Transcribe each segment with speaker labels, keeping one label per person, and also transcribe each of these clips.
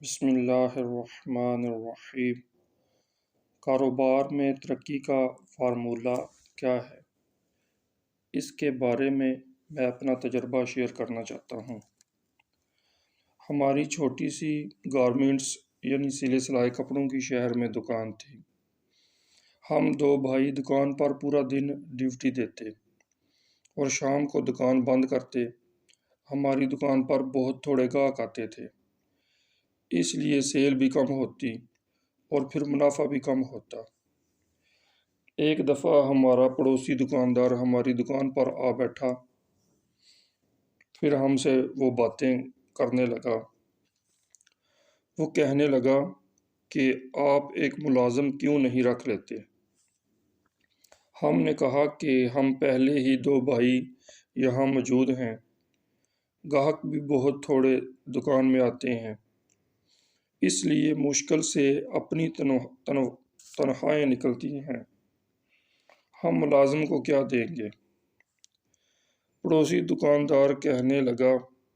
Speaker 1: بسم اللہ الرحمن الرحیم۔ کاروبار میں ترقی کا فارمولہ کیا ہے؟ اس کے بارے میں اپنا تجربہ شیئر کرنا چاہتا ہوں۔ ہماری چھوٹی سی گارمنٹس یعنی سلے سلائی کپڑوں کی شہر میں دکان تھی۔ ہم دو بھائی دکان پر پورا دن ڈیوٹی دیتے اور شام کو دکان بند کرتے۔ ہماری دکان پر بہت تھوڑے گاہک آتے تھے، اس لیے سیل بھی کم ہوتی اور پھر منافع بھی کم ہوتا۔ ایک دفعہ ہمارا پڑوسی دکاندار ہماری دکان پر آ بیٹھا، پھر ہم سے وہ باتیں کرنے لگا۔ وہ کہنے لگا کہ آپ ایک ملازم کیوں نہیں رکھ لیتے؟ ہم نے کہا کہ ہم پہلے ہی دو بھائی یہاں موجود ہیں، گاہک بھی بہت تھوڑے دکان میں آتے ہیں، اس لیے مشکل سے اپنی تنخواہیں نکلتی ہیں، ہم ملازم کو کیا دیں گے؟ پڑوسی دکاندار کہنے لگا،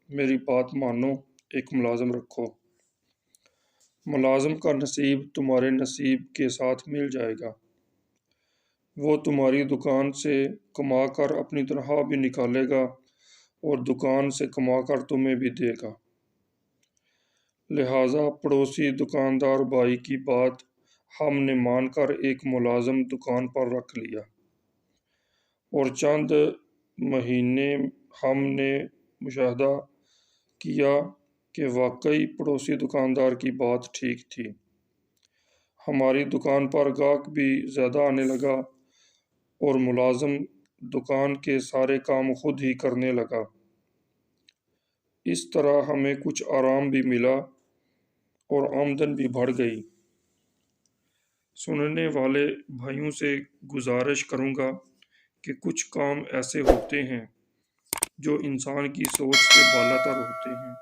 Speaker 1: میری بات مانو، ایک ملازم رکھو، ملازم کا نصیب تمہارے نصیب کے ساتھ مل جائے گا، وہ تمہاری دکان سے کما کر اپنی تنخواہ بھی نکالے گا اور دکان سے کما کر تمہیں بھی دے گا۔ لہٰذا پڑوسی دکاندار بھائی کی بات ہم نے مان کر ایک ملازم دکان پر رکھ لیا، اور چند مہینے ہم نے مشاہدہ کیا کہ واقعی پڑوسی دکاندار کی بات ٹھیک تھی۔ ہماری دکان پر گاہک بھی زیادہ آنے لگا اور ملازم دکان کے سارے کام خود ہی کرنے لگا۔ اس طرح ہمیں کچھ آرام بھی ملا اور آمدن بھی بڑھ گئی۔ سننے والے بھائیوں سے گزارش کروں گا کہ کچھ کام ایسے ہوتے ہیں جو انسان کی سوچ سے بالاتر ہوتے ہیں،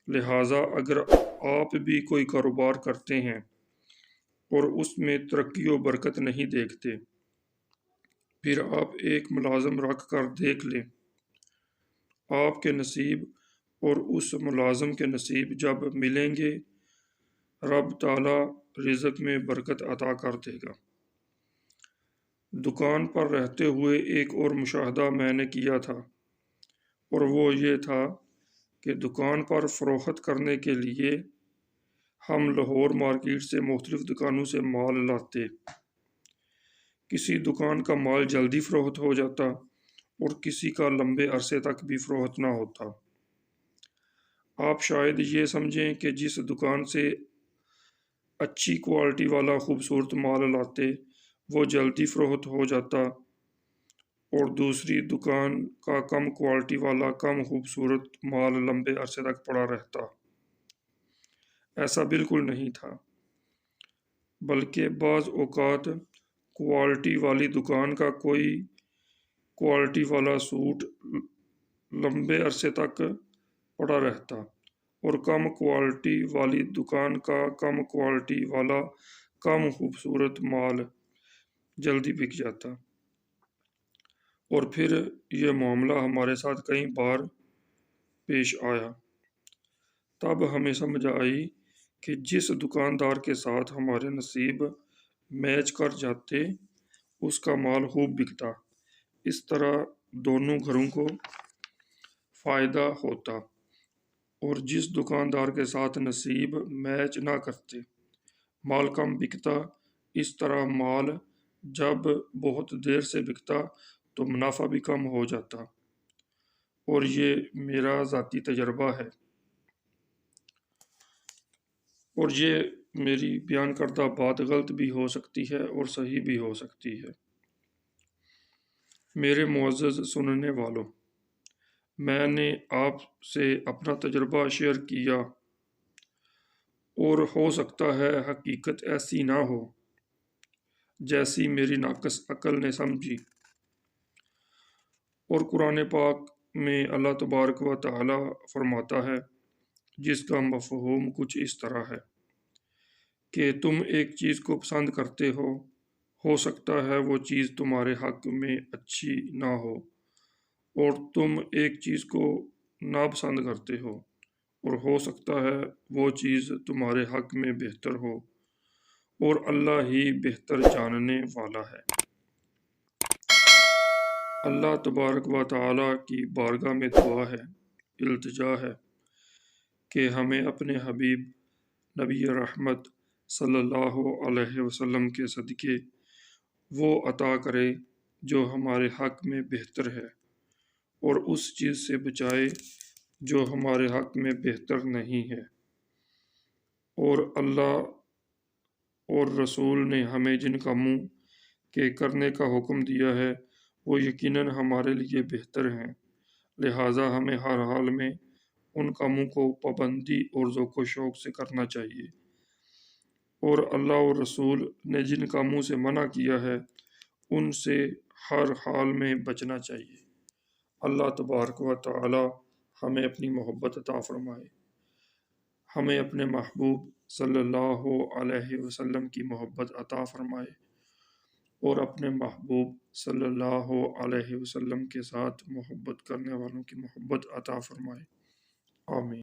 Speaker 1: لہٰذا اگر آپ بھی کوئی کاروبار کرتے ہیں اور اس میں ترقی و برکت نہیں دیکھتے، پھر آپ ایک ملازم رکھ کر دیکھ لیں، آپ کے نصیب اور اس ملازم کے نصیب جب ملیں گے، رب تعالیٰ رزق میں برکت عطا کر دے گا۔ دکان پر رہتے ہوئے ایک اور مشاہدہ میں نے کیا تھا، اور وہ یہ تھا کہ دکان پر فروخت کرنے کے لیے ہم لاہور مارکیٹ سے مختلف دکانوں سے مال لاتے۔ کسی دکان کا مال جلدی فروخت ہو جاتا اور کسی کا لمبے عرصے تک بھی فروخت نہ ہوتا۔ آپ شاید یہ سمجھیں کہ جس دکان سے اچھی کوالٹی والا خوبصورت مال لاتے وہ جلدی فروخت ہو جاتا اور دوسری دکان کا کم کوالٹی والا کم خوبصورت مال لمبے عرصے تک پڑا رہتا۔ ایسا بالکل نہیں تھا، بلکہ بعض اوقات کوالٹی والی دکان کا کوئی کوالٹی والا سوٹ لمبے عرصے تک پڑا رہتا اور کم کوالٹی والی دکان کا کم کوالٹی والا کم خوبصورت مال جلدی بک جاتا۔ اور پھر یہ معاملہ ہمارے ساتھ کئی بار پیش آیا۔ تب ہمیں سمجھ آئی کہ جس دکاندار کے ساتھ ہمارے نصیب میچ کر جاتے اس کا مال خوب بکتا، اس طرح دونوں گھروں کو فائدہ ہوتا، اور جس دکاندار کے ساتھ نصیب میچ نہ کرتے مال کم بکتا، اس طرح مال جب بہت دیر سے بکتا تو منافع بھی کم ہو جاتا، اور یہ میرا ذاتی تجربہ ہے، اور یہ میری بیان کردہ بات غلط بھی ہو سکتی ہے اور صحیح بھی ہو سکتی ہے۔ میرے معزز سننے والوں، میں نے آپ سے اپنا تجربہ شیئر کیا، اور ہو سکتا ہے حقیقت ایسی نہ ہو جیسی میری ناقص عقل نے سمجھی۔ اور قرآن پاک میں اللہ تبارک و تعالیٰ فرماتا ہے، جس کا مفہوم کچھ اس طرح ہے کہ تم ایک چیز کو پسند کرتے ہو سکتا ہے وہ چیز تمہارے حق میں اچھی نہ ہو، اور تم ایک چیز کو ناپسند کرتے ہو اور ہو سکتا ہے وہ چیز تمہارے حق میں بہتر ہو، اور اللہ ہی بہتر جاننے والا ہے۔ اللہ تبارک و تعالیٰ کی بارگاہ میں دعا ہے، التجا ہے کہ ہمیں اپنے حبیب نبی رحمت صلی اللہ علیہ وسلم کے صدقے وہ عطا کرے جو ہمارے حق میں بہتر ہے، اور اس چیز سے بچائے جو ہمارے حق میں بہتر نہیں ہے۔ اور اللہ اور رسول نے ہمیں جن کاموں کے کرنے کا حکم دیا ہے وہ یقیناً ہمارے لیے بہتر ہیں، لہٰذا ہمیں ہر حال میں ان کاموں کو پابندی اور ذوق و شوق سے کرنا چاہیے، اور اللہ اور رسول نے جن کاموں سے منع کیا ہے ان سے ہر حال میں بچنا چاہیے۔ اللہ تبارک و تعالی ہمیں اپنی محبت عطا فرمائے، ہمیں اپنے محبوب صلی اللہ علیہ وسلم کی محبت عطا فرمائے، اور اپنے محبوب صلی اللہ علیہ وسلم کے ساتھ محبت کرنے والوں کی محبت عطا فرمائے۔ آمین۔